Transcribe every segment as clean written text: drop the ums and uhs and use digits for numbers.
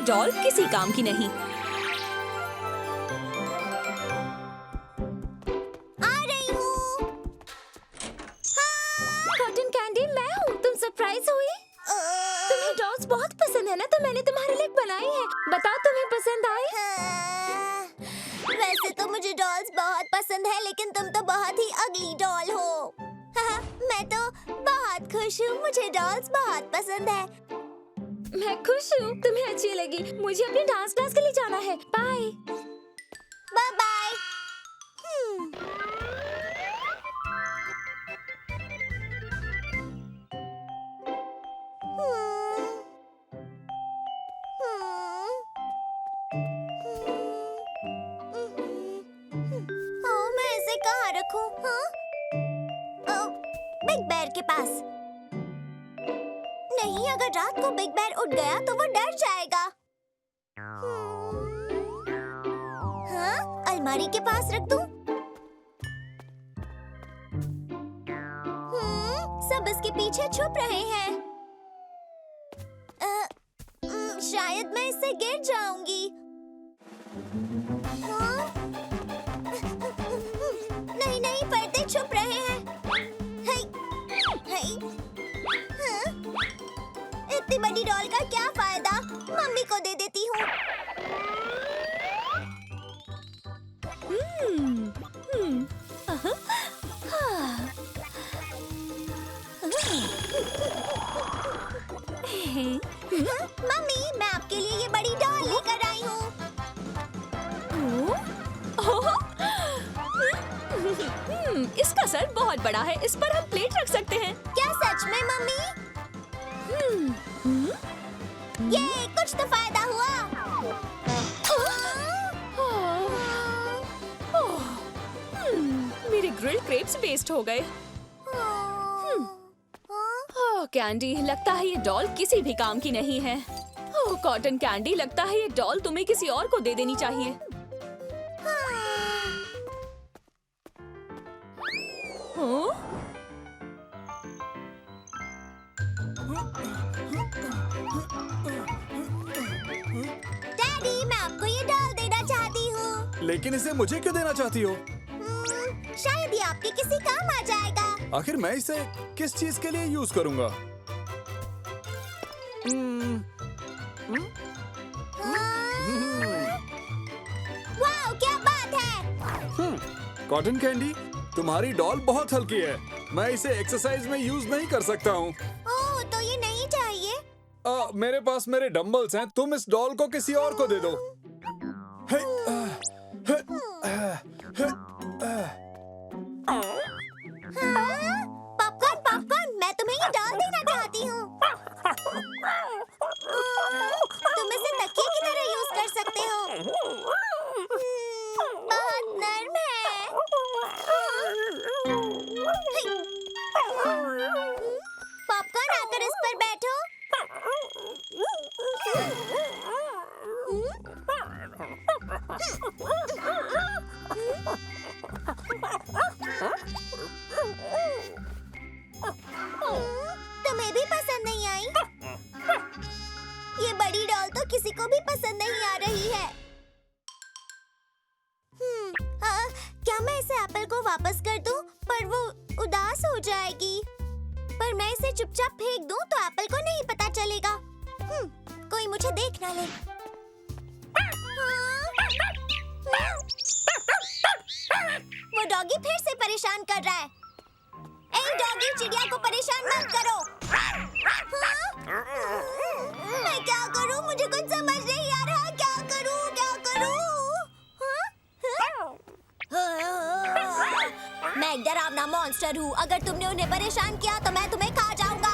Doll किसी काम की नहीं। आ रही हूँ। कॉटन कैंडी, मैं हूँ। तुम सरप्राइज हुई? तुम्हें डॉल्स बहुत पसंद है ना, तो मैंने तुम्हारे लिए बनाई है। बताओ तुम्हें पसंद आई? वैसे तो मुझे डॉल्स बहुत पसंद है, लेकिन तुम तो बहुत ही अगली डॉल हो। मैं तो बहुत खुश हूँ, मुझे डॉल्स बहुत पसंद है। मैं खुश हूँ तुम्हें अच्छी लगी। मुझे अपने डांस क्लास के लिए जाना है। बाय। Bye bye. मैं इसे कहाँ रखूं? बिग बेर के पास। नहीं, अगर रात को बिग बेर उठ गया तो वो डर जाएगा। हाँ, अलमारी के पास रख दूं? सब इसके पीछे छुप रहे हैं। शायद मैं इससे गिर जाऊंगी। नहीं नहीं, पर्दे छुप रहे हैं। इतनी बड़ी डॉल का क्या फायदा? मम्मी को दे देती हूँ। मम्मी, मैं आपके लिए ये बड़ी डॉल लेकर आई हूँ। इसका सर बहुत बड़ा है, इस पर हम प्लेट रख सकते हैं। क्या सच में मम्मी? ये कुछ तो फायदा हुआ। मेरे ग्रिल क्रेप्स वेस्ट हो गए। कैंडी, लगता है ये डॉल किसी भी काम की नहीं है। कॉटन कैंडी, लगता है ये डॉल तुम्हें किसी और को दे देनी चाहिए। डैडी, मैं आपको ये डॉल देना चाहती हूँ। लेकिन इसे मुझे क्यों देना चाहती हो? शायद ये आपके किसी काम आ जाएगा। आखिर मैं इसे किस चीज के लिए यूज करूंगा? वाह, क्या बात है! कॉटन कैंडी, तुम्हारी डॉल बहुत हल्की है। मैं इसे एक्सरसाइज में यूज नहीं कर सकता हूँ। ओह, तो ये नहीं चाहिए। मेरे पास मेरे डंबल्स हैं। तुम इस डॉल को किसी और को दे दो। पॉपकॉर्न, पॉपकॉर्न, मैं तुम्हें ये डॉल देना चाहती हूँ। तुम इसे तकिए की तरह यूज कर सकते हो। बहुत नर्म है। पॉपकॉर्न, आकर इस पर बैठो। तुम्हें भी पसंद नहीं आई? ये बड़ी डॉल तो किसी को भी पसंद नहीं आ रही है। क्या मैं इसे एप्पल को वापस कर दूं? पर वो उदास हो जाएगी। पर मैं इसे चुपचाप फेंक दूं तो एप्पल को नहीं पता चलेगा। कोई मुझे देख ना ले। वो डॉगी फिर से परेशान कर रहा है। ए डॉगी, चिड़िया को परेशान मत करो। मैं क्या करूं? मुझे कुछ समझ नहीं आ रहा। क्या करूं? क्या करूं? मैं एक डरावना मॉन्स्टर हूँ। अगर तुमने उन्हें परेशान किया तो मैं तुम्हें खा जाऊंगा।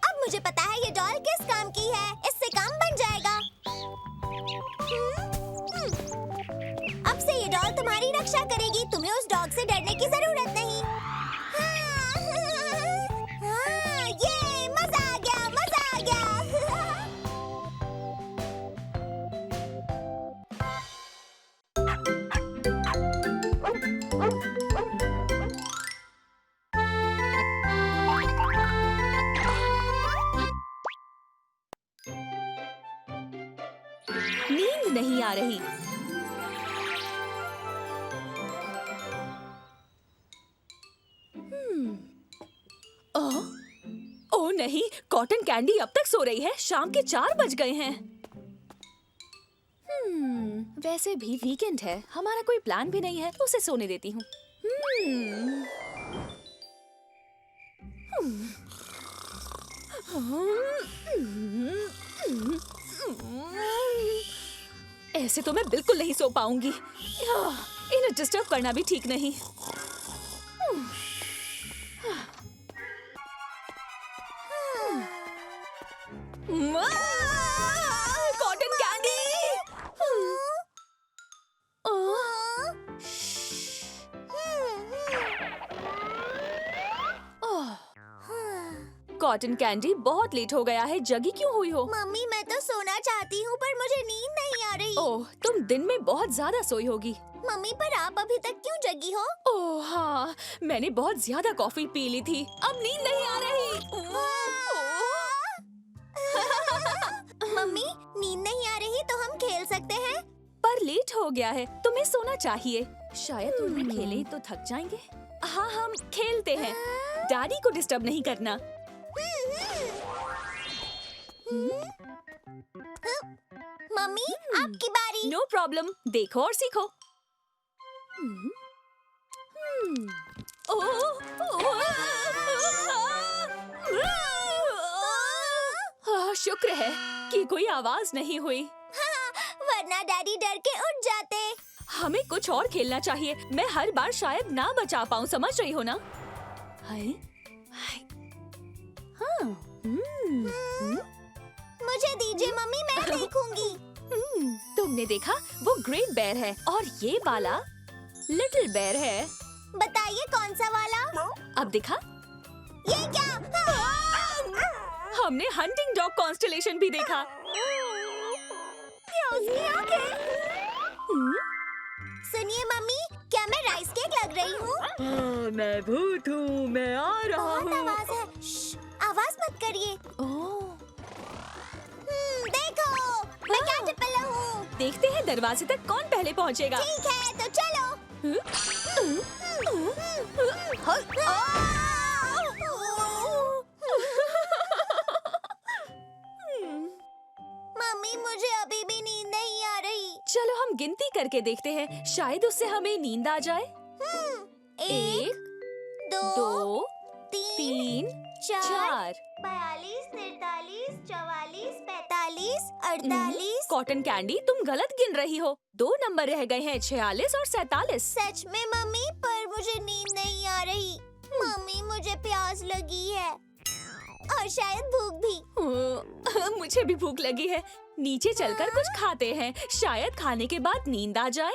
अब मुझे पता है ये डॉल किस काम की है। इससे काम बन जाएगा। अब से ये डॉल तुम्हारी रक्षा करेगी। तुम्हें उस डॉग से डरने की जरूरत नहीं। ये मजा आ गया, मजा आ गया। नींद नहीं आ रही। ओह नहीं, कॉटन कैंडी अब तक सो रही है। शाम के 4 बज गए हैं। वैसे भी वीकेंड है, हमारा कोई प्लान भी नहीं है, उसे सोने देती हूँ। ऐसे तो मैं बिल्कुल नहीं सो पाऊंगी। इन्हें डिस्टर्ब करना भी ठीक नहीं। Cotton candy! कॉटन कैंडी, बहुत लेट हो गया है। जगी क्यों हुई हो? मम्मी मैं तो सोना चाहती हूँ पर मुझे नींद नहीं आ रही। ओह, तुम दिन में बहुत ज्यादा सोई होगी। मम्मी पर आप अभी तक क्यों जगी हो? ओह हाँ, मैंने बहुत ज्यादा कॉफी पी ली थी। अब नींद नहीं आ रही। मम्मी नींद नहीं आ रही तो हम खेल सकते हैं? पर लेट हो गया है, तुम्हें सोना चाहिए। शायद तुम खेले तो थक जाएंगे। हाँ, हम खेलते हैं। डैडी को डिस्टर्ब नहीं करना। मम्मी आपकी बारी। नो प्रॉब्लम, देखो और सीखो। शुक्र है कि कोई आवाज नहीं हुई, वरना डैडी डर के उठ जाते। हमें कुछ और खेलना चाहिए। मैं हर बार शायद ना बचा पाऊँ, समझ रही हो ना? हाय, हाय, हाँ, मुझे दीजिए मम्मी, मैं देखूंगी। तुमने देखा, वो ग्रेट बेयर है और ये वाला लिटिल बेयर है। बताइए कौन सा वाला? अब दिखा, ये क्या? हमने हंटिंग डॉग कॉन्स्टेलेशन भी देखा। क्या उसकी आंखें? सुनिए मम्मी, क्या मैं राइस केक लग रही हूँ? मैं भूत हूँ, मैं आ रहा बहुत आवाज है। आवाज मत करिए। देखो मैं क्या चपला हूँ। देखते हैं दरवाजे तक कौन पहले पहुँचेगा। ठीक है तो चलो। मम्मी मुझे अभी भी नींद नहीं आ रही। चलो हम गिनती करके देखते हैं, शायद उससे हमें नींद आ जाए। 1, 2, 3, 4। 42, 43, 44, 45, 48। कॉटन कैंडी, तुम गलत गिन रही हो। 2 नंबर रह गए हैं, 46 और 47। सच में मम्मी, पर मुझे नींद नहीं आ रही। मम्मी मुझे प्यास लगी है और शायद भूख भी। मुझे भी भूख लगी है। नीचे चलकर कुछ खाते हैं, शायद खाने के बाद नींद आ जाए।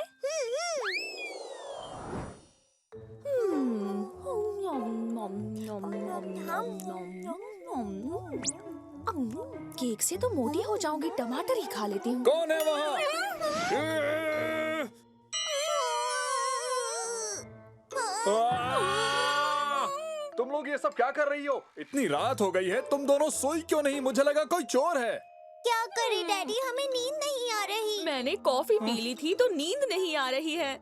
केक से तो मोटी हो जाऊंगी, टमाटर ही खा लेती हूँ। कौन है वहाँ? तुम लोग ये सब क्या कर रही हो? इतनी रात हो गई है, तुम दोनों सोई क्यों नहीं? मुझे लगा कोई चोर है। क्या करें डैडी, हमें नींद नहीं आ रही। मैंने कॉफी पी ली थी तो नींद नहीं आ रही है।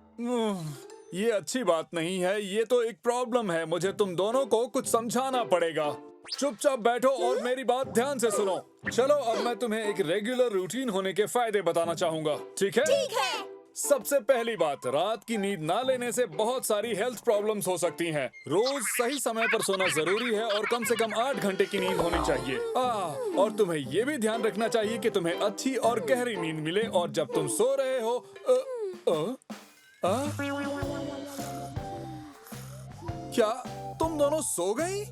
ये अच्छी बात नहीं है, ये तो एक प्रॉब्लम है। मुझे तुम दोनों को कुछ समझाना पड़ेगा। चुपचाप बैठो और मेरी बात ध्यान से सुनो। चलो अब मैं तुम्हें एक रेगुलर रूटीन होने के फायदे बताना चाहूँगा, ठीक है? ठीक है। सबसे पहली बात, रात की नींद ना लेने से बहुत सारी हेल्थ प्रॉब्लम्स हो सकती हैं। रोज सही समय पर सोना जरूरी है और कम से कम 8 घंटे की नींद होनी चाहिए। और तुम्हें ये भी ध्यान रखना चाहिए कि तुम्हें अच्छी और गहरी नींद मिले। और जब तुम सो रहे हो क्या तुम दोनों सो गई?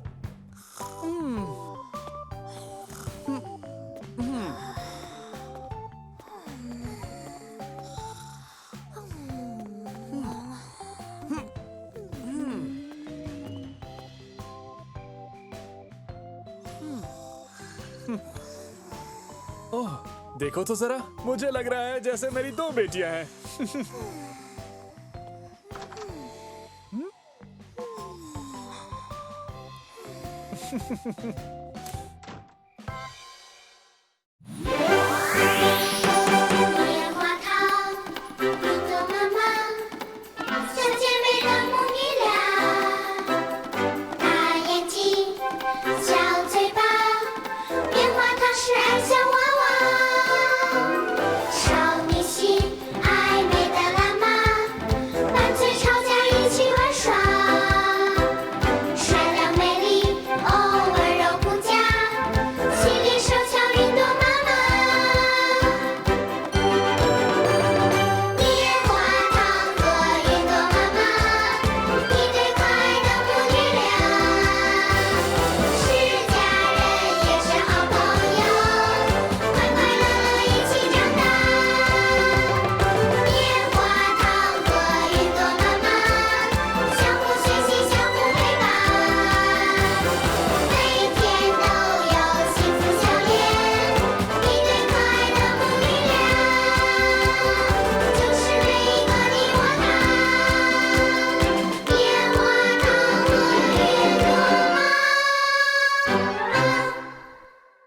ओह, देखो तो जरा, मुझे लग रहा है जैसे मेरी 2 बेटियां हैं। बचाओ